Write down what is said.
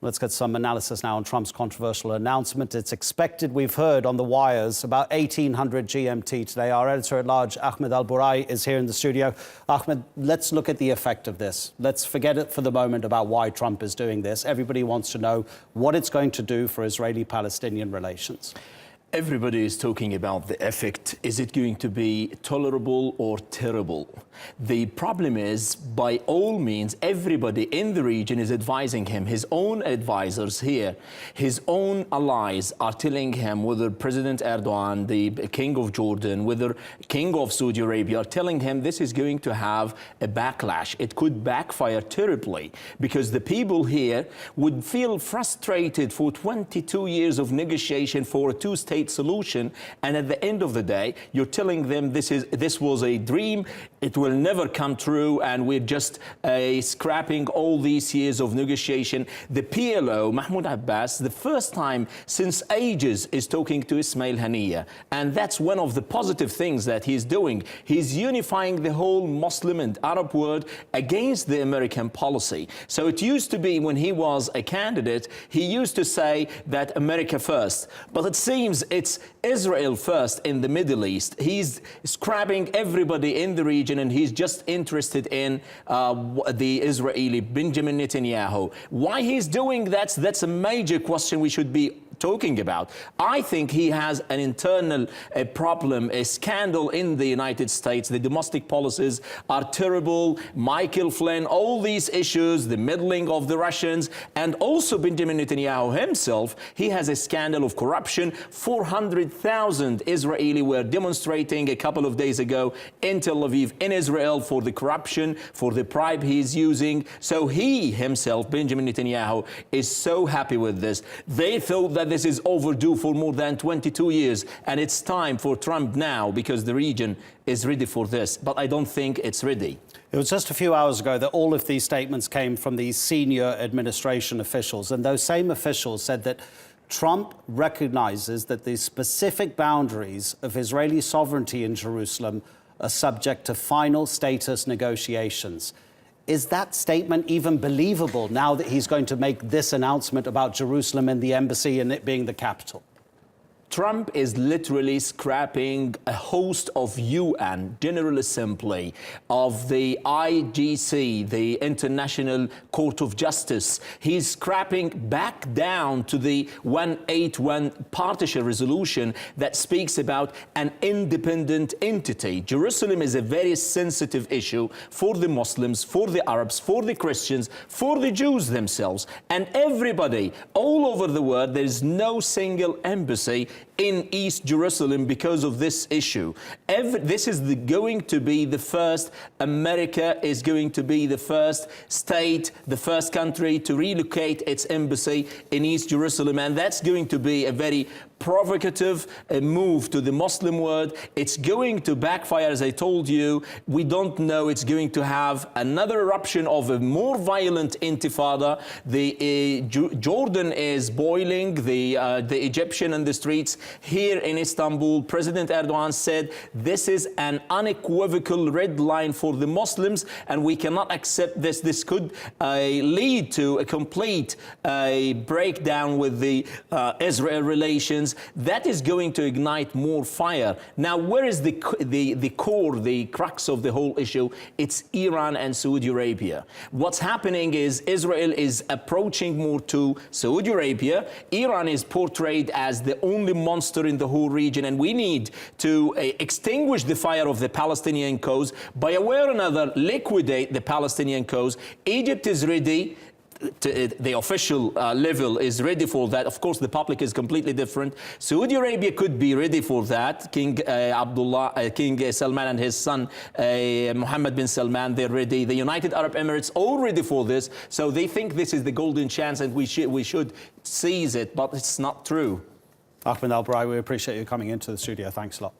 Let's get some analysis now on Trump's controversial announcement. It's expected, we've heard on the wires, about 1800 GMT today. Our editor-at-large, Ahmed Al-Burai, is here in the studio. Ahmed, let's look at the effect of this. Let's forget it for the moment about why Trump is doing this. Everybody wants to know what it's going to do for Israeli-Palestinian relations. Everybody is talking about the effect. Is it going to be tolerable or terrible? The problem is, by all means, everybody in the region is advising him. His own advisors here, his own allies are telling him, whether President Erdogan, the King of Jordan, whether King of Saudi Arabia, are telling him this is going to have a backlash. It could backfire terribly because the people here would feel frustrated for 22 years of negotiation for a two-state solution, and at the end of the day you're telling them this was a dream, it will never come true, and we're just scrapping all these years of negotiation. The PLO, Mahmoud Abbas, the first time since ages is talking to Ismail Haniyeh, and that's one of the positive things that he's doing. He's unifying the whole Muslim and Arab world against the American policy. So it used to be, when he was a candidate, he used to say that America first, but it seems it's Israel first in the Middle East. He's scrapping everybody in the region, and he's just interested in the Israeli Benjamin Netanyahu. Why he's doing that, that's a major question we should be talking about. I think he has an internal problem, a scandal in the United States. The domestic policies are terrible. Michael Flynn, all these issues, the meddling of the Russians, and also Benjamin Netanyahu himself, he has a scandal of corruption. 400,000 Israeli were demonstrating a couple of days ago in Tel Aviv, in Israel, for the corruption, for the bribe he's using. So he himself, Benjamin Netanyahu, is so happy with this. They thought that this is overdue for more than 22 years, and it's time for Trump now, because the region is ready for this. But I don't think it's ready. It was just a few hours ago that all of these statements came from these senior administration officials, and those same officials said that Trump recognizes that the specific boundaries of Israeli sovereignty in Jerusalem are subject to final status negotiations. Is that statement even believable now that he's going to make this announcement about Jerusalem and the embassy and it being the capital? Trump is literally scrapping a host of UN, General Assembly, of the IGC, the International Court of Justice. He's scrapping back down to the 181 partition resolution that speaks about an independent entity. Jerusalem is a very sensitive issue for the Muslims, for the Arabs, for the Christians, for the Jews themselves, and everybody all over the world. There is no single embassy in East Jerusalem because of this issue. This is going to be the first, America is going to be the first state, the first country to relocate its embassy in East Jerusalem, and that's going to be a very provocative move to the Muslim world. It's going to backfire, as I told you. We don't know. It's going to have another eruption of a more violent intifada. Jordan is boiling, the Egyptian in the streets. Here in Istanbul, President Erdogan said this is an unequivocal red line for the Muslims, and we cannot accept this. This could lead to a complete breakdown with the Israel relations. That is going to ignite more fire. Now, where is the core, the crux of the whole issue? It's Iran and Saudi Arabia. What's happening is Israel is approaching more to Saudi Arabia. Iran is portrayed as the only monster in the whole region, and we need to extinguish the fire of the Palestinian cause by a way or another, liquidate the Palestinian cause. Egypt is ready. The official level is ready for that. Of course, the public is completely different. Saudi Arabia could be ready for that. King King Salman and his son Mohammed bin Salman, they're ready. The United Arab Emirates all ready for this. So they think this is the golden chance, and we should seize it. But it's not true. Ahmed Al-Burai, we appreciate you coming into the studio. Thanks a lot.